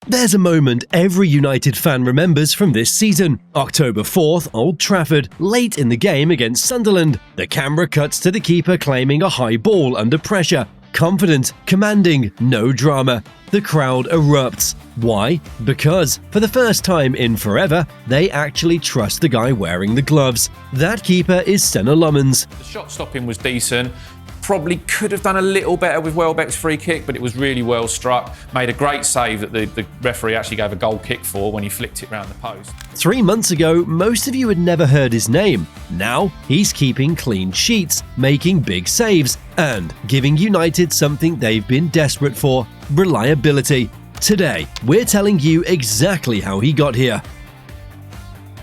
There's a moment every United fan remembers from this season. October 4th, Old Trafford, late in the game against Sunderland. The camera cuts to the keeper claiming a high ball under pressure. Confident, commanding, no drama. The crowd erupts. Why? Because, for the first time in forever, they actually trust the guy wearing the gloves. That keeper is Senne Lammens. The shot stopping was decent. Probably could have done a little better with Welbeck's free kick, but it was really well struck. Made a great save that the referee actually gave a goal kick for when he flicked it round the post. 3 months ago, most of you had never heard his name. Now, he's keeping clean sheets, making big saves, and giving United something they've been desperate for: reliability. Today, we're telling you exactly how he got here.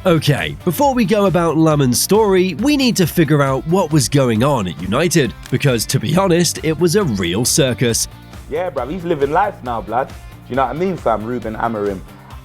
Okay, before we go about Lammens' story, we need to figure out what was going on at United, because to be honest, it was a real circus. Yeah, bruv, he's living life now, blood. Do you know what I mean, fam? Ruben Amorim.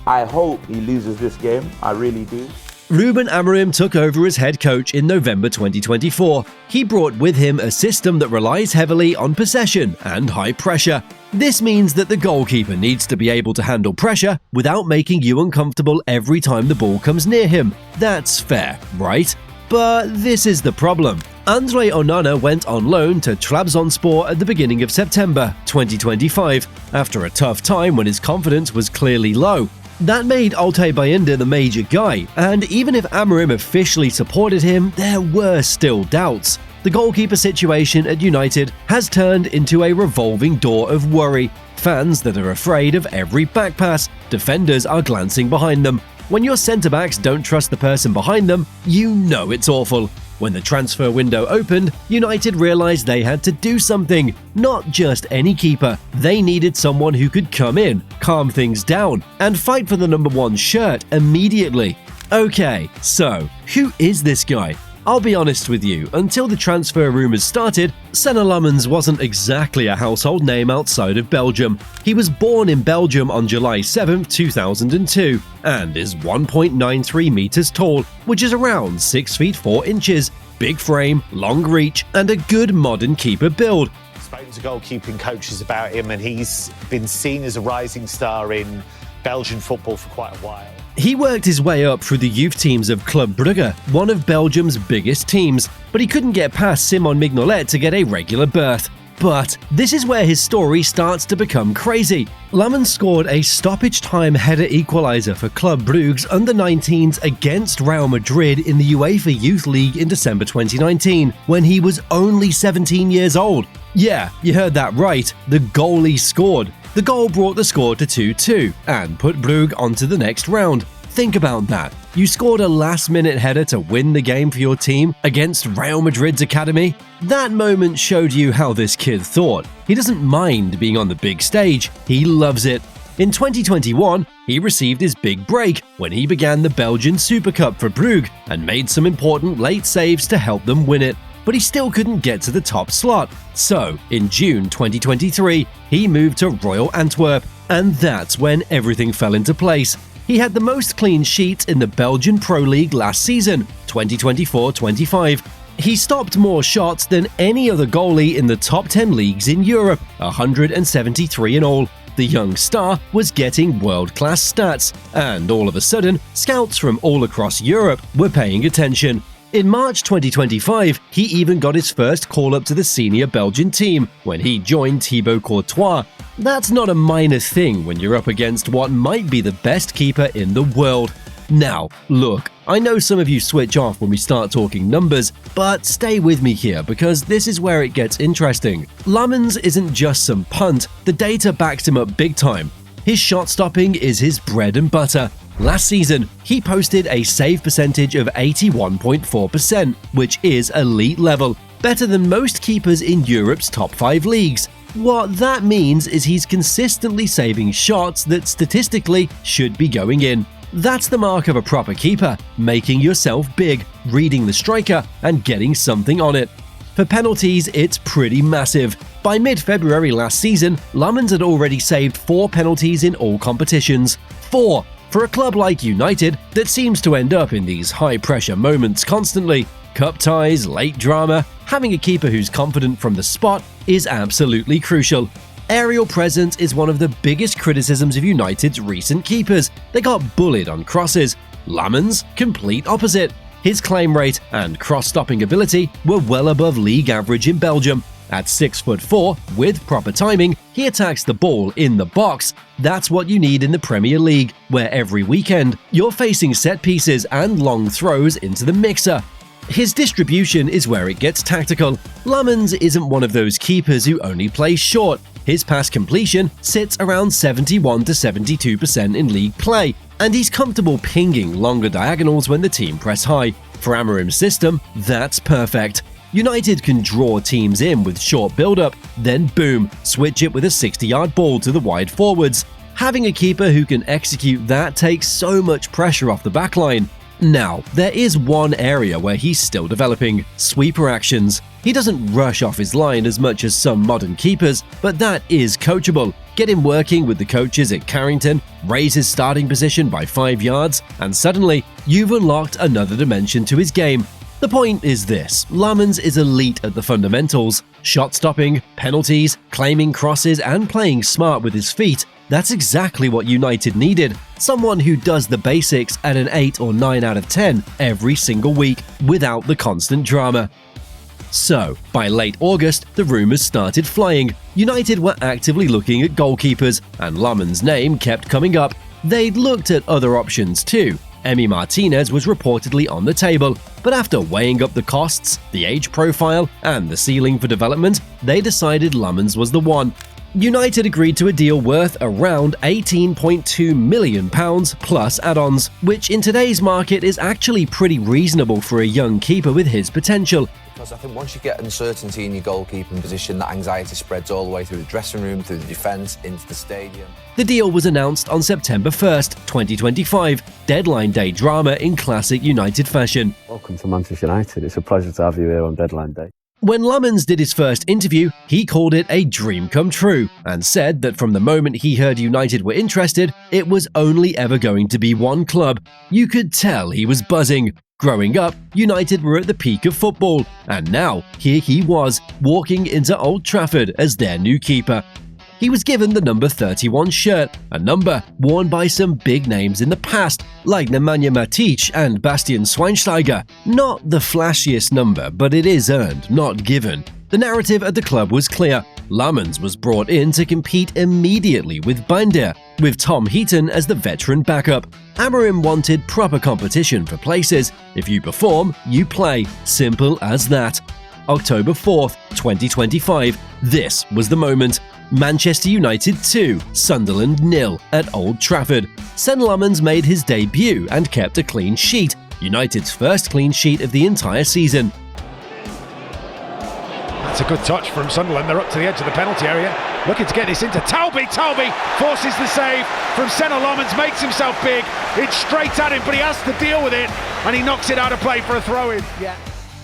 I hope he loses this game. I really do. Ruben Amorim took over as head coach in November 2024. He brought with him a system that relies heavily on possession and high pressure. This means that the goalkeeper needs to be able to handle pressure without making you uncomfortable every time the ball comes near him. That's fair, right? But this is the problem. Andre Onana went on loan to Trabzonspor at the beginning of September 2025, after a tough time when his confidence was clearly low. That made Altay Bayındır the major guy, and even if Amorim officially supported him, there were still doubts. The goalkeeper situation at United has turned into a revolving door of worry. Fans that are afraid of every back pass, defenders are glancing behind them. When your centre-backs don't trust the person behind them, you know it's awful. When the transfer window opened, United realised they had to do something. Not just any keeper. They needed someone who could come in, calm things down, and fight for the number 1 shirt immediately. Okay, so who is this guy? I'll be honest with you, until the transfer rumours started, Senne Lammens wasn't exactly a household name outside of Belgium. He was born in Belgium on July 7, 2002, and is 1.93 metres tall, which is around 6 feet 4 inches, big frame, long reach, and a good modern keeper build. I've spoken to goalkeeping coaches about him, and he's been seen as a rising star in Belgian football for quite a while. He worked his way up through the youth teams of Club Brugge, one of Belgium's biggest teams, but he couldn't get past Simon Mignolet to get a regular berth. But this is where his story starts to become crazy. Lammens scored a stoppage-time header equaliser for Club Brugge's under-19s against Real Madrid in the UEFA Youth League in December 2019, when he was only 17 years old. Yeah, you heard that right, the goalie scored. The goal brought the score to 2-2 and put Brugge onto the next round. Think about that. You scored a last-minute header to win the game for your team against Real Madrid's academy. That moment showed you how this kid thought. He doesn't mind being on the big stage. He loves it. In 2021, he received his big break when he began the Belgian Super Cup for Brugge and made some important late saves to help them win it. But he still couldn't get to the top slot. So, in June 2023, he moved to Royal Antwerp, and that's when everything fell into place. He had the most clean sheets in the Belgian Pro League last season, 2024-25. He stopped more shots than any other goalie in the top 10 leagues in Europe, 173 in all. The young star was getting world-class stats, and all of a sudden, scouts from all across Europe were paying attention. In March 2025, he even got his first call-up to the senior Belgian team when he joined Thibaut Courtois. That's not a minor thing when you're up against what might be the best keeper in the world. Now, look, I know some of you switch off when we start talking numbers, but stay with me here because this is where it gets interesting. Lammens isn't just some punt, the data backs him up big time. His shot stopping is his bread and butter. Last season, he posted a save percentage of 81.4%, which is elite level, better than most keepers in Europe's top 5 leagues. What that means is he's consistently saving shots that statistically should be going in. That's the mark of a proper keeper, making yourself big, reading the striker, and getting something on it. For penalties, it's pretty massive. By mid-February last season, Lammens had already saved 4 penalties in all competitions. 4! For a club like United that seems to end up in these high-pressure moments constantly. Cup ties, late drama, having a keeper who's confident from the spot is absolutely crucial. Aerial presence is one of the biggest criticisms of United's recent keepers. They got bullied on crosses. Lammens, complete opposite. His claim rate and cross-stopping ability were well above league average in Belgium. At 6'4", with proper timing, he attacks the ball in the box. That's what you need in the Premier League, where every weekend you're facing set pieces and long throws into the mixer. His distribution is where it gets tactical. Lammens isn't one of those keepers who only plays short. His pass completion sits around 71 to 72% in league play, and he's comfortable pinging longer diagonals when the team press high. For Amarim's system, that's perfect. United can draw teams in with short build-up, then boom, switch it with a 60-yard ball to the wide forwards. Having a keeper who can execute that takes so much pressure off the backline. Now, there is one area where he's still developing: sweeper actions. He doesn't rush off his line as much as some modern keepers, but that is coachable. Get him working with the coaches at Carrington, raise his starting position by 5 yards, and suddenly you've unlocked another dimension to his game. The point is this: Lammens is elite at the fundamentals: shot stopping, penalties, claiming crosses, and playing smart with his feet. That's exactly what United needed. Someone who does the basics at an 8 or 9 out of 10 every single week, without the constant drama. So, by late August, the rumours started flying. United were actively looking at goalkeepers, and Lammens' name kept coming up. They'd looked at other options too. Emi Martinez was reportedly on the table, but after weighing up the costs, the age profile, and the ceiling for development, they decided Lammens was the one. United agreed to a deal worth around £18.2 million plus add-ons, which in today's market is actually pretty reasonable for a young keeper with his potential. Because I think once you get uncertainty in your goalkeeping position, that anxiety spreads all the way through the dressing room, through the defence, into the stadium. The deal was announced on September 1st, 2025, deadline day drama in classic United fashion. Welcome to Manchester United. It's a pleasure to have you here on deadline day. When Lammens did his first interview, he called it a dream come true and said that from the moment he heard United were interested, it was only ever going to be one club. You could tell he was buzzing. Growing up, United were at the peak of football, and now here he was, walking into Old Trafford as their new keeper. He was given the number 31 shirt, a number worn by some big names in the past, like Nemanja Matic and Bastian Schweinsteiger. Not the flashiest number, but it is earned, not given. The narrative at the club was clear. Lammens was brought in to compete immediately with Binder, with Tom Heaton as the veteran backup. Amarim wanted proper competition for places. If you perform, you play. Simple as that. October 4th, 2025. This was the moment. Manchester United 2, Sunderland 0 at Old Trafford. Senne Lammens made his debut and kept a clean sheet, United's first clean sheet of the entire season. That's a good touch from Sunderland. They're up to the edge of the penalty area, looking to get this into Talby. Talby forces the save from Senne Lammens, makes himself big. It's straight at him, but he has to deal with it, and he knocks it out of play for a throw-in.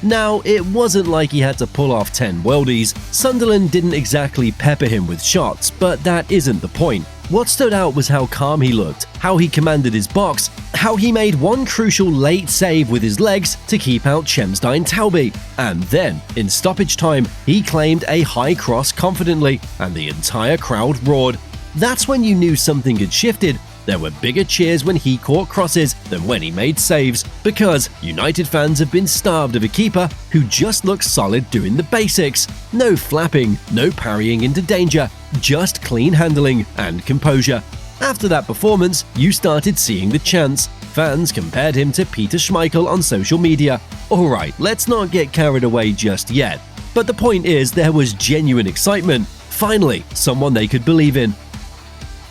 Now, it wasn't like he had to pull off 10 worldies. Sunderland didn't exactly pepper him with shots, but that isn't the point. What stood out was how calm he looked, how he commanded his box, how he made one crucial late save with his legs to keep out Chemstein Talby. And then, in stoppage time, he claimed a high cross confidently, and the entire crowd roared. That's when you knew something had shifted. There were bigger cheers when he caught crosses than when he made saves, because United fans have been starved of a keeper who just looks solid doing the basics. No flapping, no parrying into danger, just clean handling and composure. After that performance, you started seeing the chants. Fans compared him to Peter Schmeichel on social media. Alright, let's not get carried away just yet. But the point is, there was genuine excitement. Finally, someone they could believe in.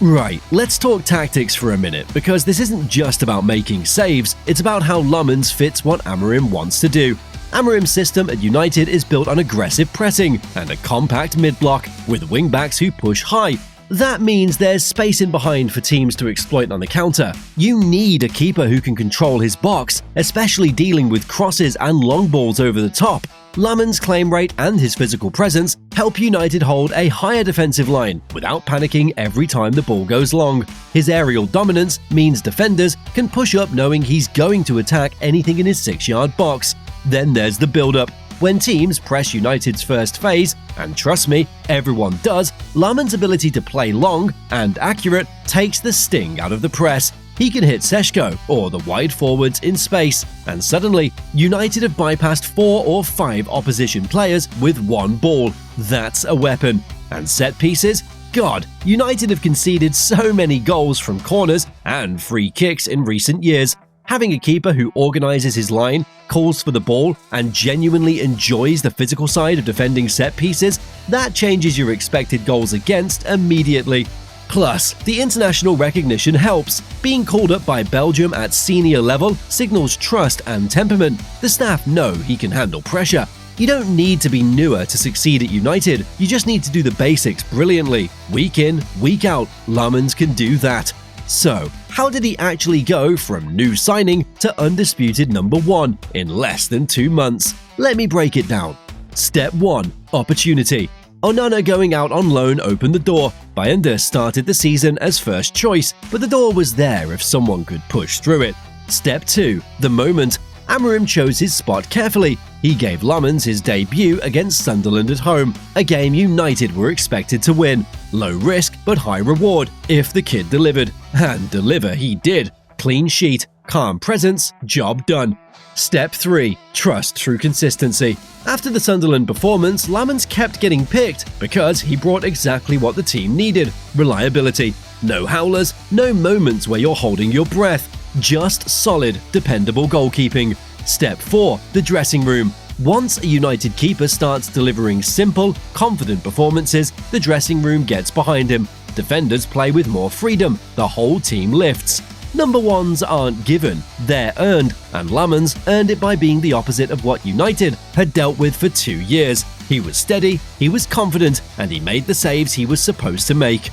Right, let's talk tactics for a minute, because this isn't just about making saves, it's about how Lammens fits what Amarim wants to do. Amarim's system at United is built on aggressive pressing and a compact mid-block, with wing-backs who push high. That means there's space in behind for teams to exploit on the counter. You need a keeper who can control his box, especially dealing with crosses and long balls over the top. Lammens' claim rate and his physical presence help United hold a higher defensive line without panicking every time the ball goes long. His aerial dominance means defenders can push up knowing he's going to attack anything in his 6-yard box. Then there's the build-up. When teams press United's first phase, and trust me, everyone does, Lammens' ability to play long and accurate takes the sting out of the press. He can hit Seshko or the wide forwards in space, and suddenly, United have bypassed 4 or 5 opposition players with one ball. That's a weapon. And set pieces? God, United have conceded so many goals from corners and free kicks in recent years. Having a keeper who organises his line, calls for the ball, and genuinely enjoys the physical side of defending set pieces, that changes your expected goals against immediately. Plus, the international recognition helps. Being called up by Belgium at senior level signals trust and temperament. The staff know he can handle pressure. You don't need to be newer to succeed at United, you just need to do the basics brilliantly. Week in, week out, Lammens can do that. So, how did he actually go from new signing to undisputed number 1 in less than 2 months? Let me break it down. Step 1. Opportunity. Onana going out on loan opened the door. Bayanda started the season as first choice, but the door was there if someone could push through it. Step 2. The moment. Amorim chose his spot carefully. He gave Lammens his debut against Sunderland at home, a game United were expected to win. Low risk but high reward if the kid delivered. And deliver he did. Clean sheet, calm presence, job done. Step 3. Trust through consistency. After the Sunderland performance, Lammens kept getting picked because he brought exactly what the team needed: reliability. No howlers, no moments where you're holding your breath. Just solid, dependable goalkeeping. Step 4. The dressing room. Once a United keeper starts delivering simple, confident performances, the dressing room gets behind him. Defenders play with more freedom. The whole team lifts. Number 1s aren't given, they're earned, and Lammens earned it by being the opposite of what United had dealt with for 2 years. He was steady, he was confident, and he made the saves he was supposed to make.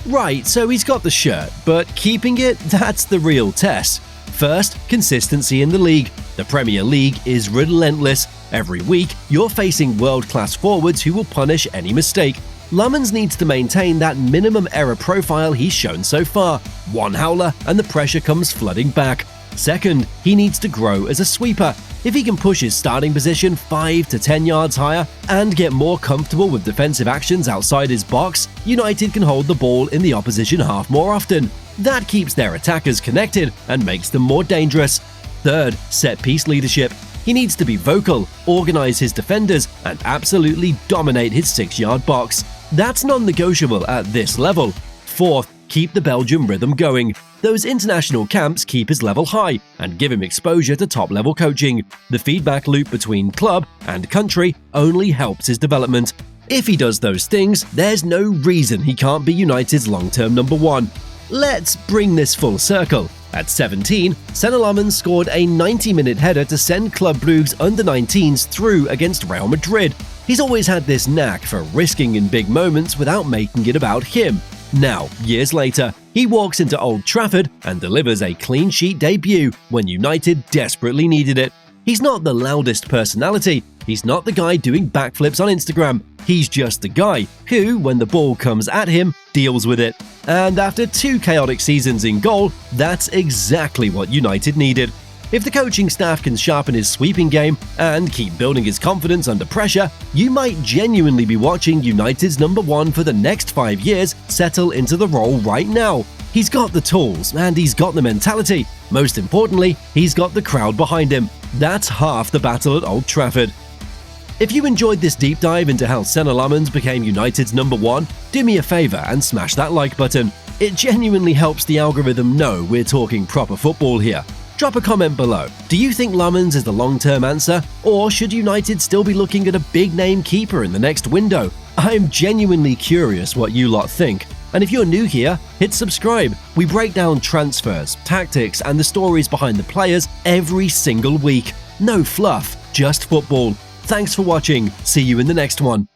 Right, so he's got the shirt, but keeping it, that's the real test. First, consistency in the league. The Premier League is relentless. Every week, you're facing world-class forwards who will punish any mistake. Lammens needs to maintain that minimum error profile he's shown so far. One howler and the pressure comes flooding back. Second, he needs to grow as a sweeper. If he can push his starting position 5 to 10 yards higher and get more comfortable with defensive actions outside his box, United can hold the ball in the opposition half more often. That keeps their attackers connected and makes them more dangerous. Third, set-piece leadership. He needs to be vocal, organize his defenders, and absolutely dominate his 6-yard box. That's non-negotiable at this level. Fourth, keep the Belgium rhythm going. Those international camps keep his level high and give him exposure to top-level coaching. The feedback loop between club and country only helps his development. If he does those things, there's no reason he can't be United's long-term number 1. Let's bring this full circle. At 17, Senne Lammens scored a 90-minute header to send Club Brugge's under-19s through against Real Madrid. He's always had this knack for risking in big moments without making it about him. Now, years later, he walks into Old Trafford and delivers a clean sheet debut when United desperately needed it. He's not the loudest personality, he's not the guy doing backflips on Instagram, he's just the guy who, when the ball comes at him, deals with it. And after 2 chaotic seasons in goal, that's exactly what United needed. If the coaching staff can sharpen his sweeping game and keep building his confidence under pressure, you might genuinely be watching United's number 1 for the next 5 years settle into the role right now. He's got the tools and he's got the mentality. Most importantly, he's got the crowd behind him. That's half the battle at Old Trafford. If you enjoyed this deep dive into how Senne Lammens became United's number 1, do me a favour and smash that like button. It genuinely helps the algorithm know we're talking proper football here. Drop a comment below. Do you think Lammens is the long-term answer? Or should United still be looking at a big-name keeper in the next window? I'm genuinely curious what you lot think. And if you're new here, hit subscribe. We break down transfers, tactics, and the stories behind the players every single week. No fluff, just football. Thanks for watching. See you in the next one.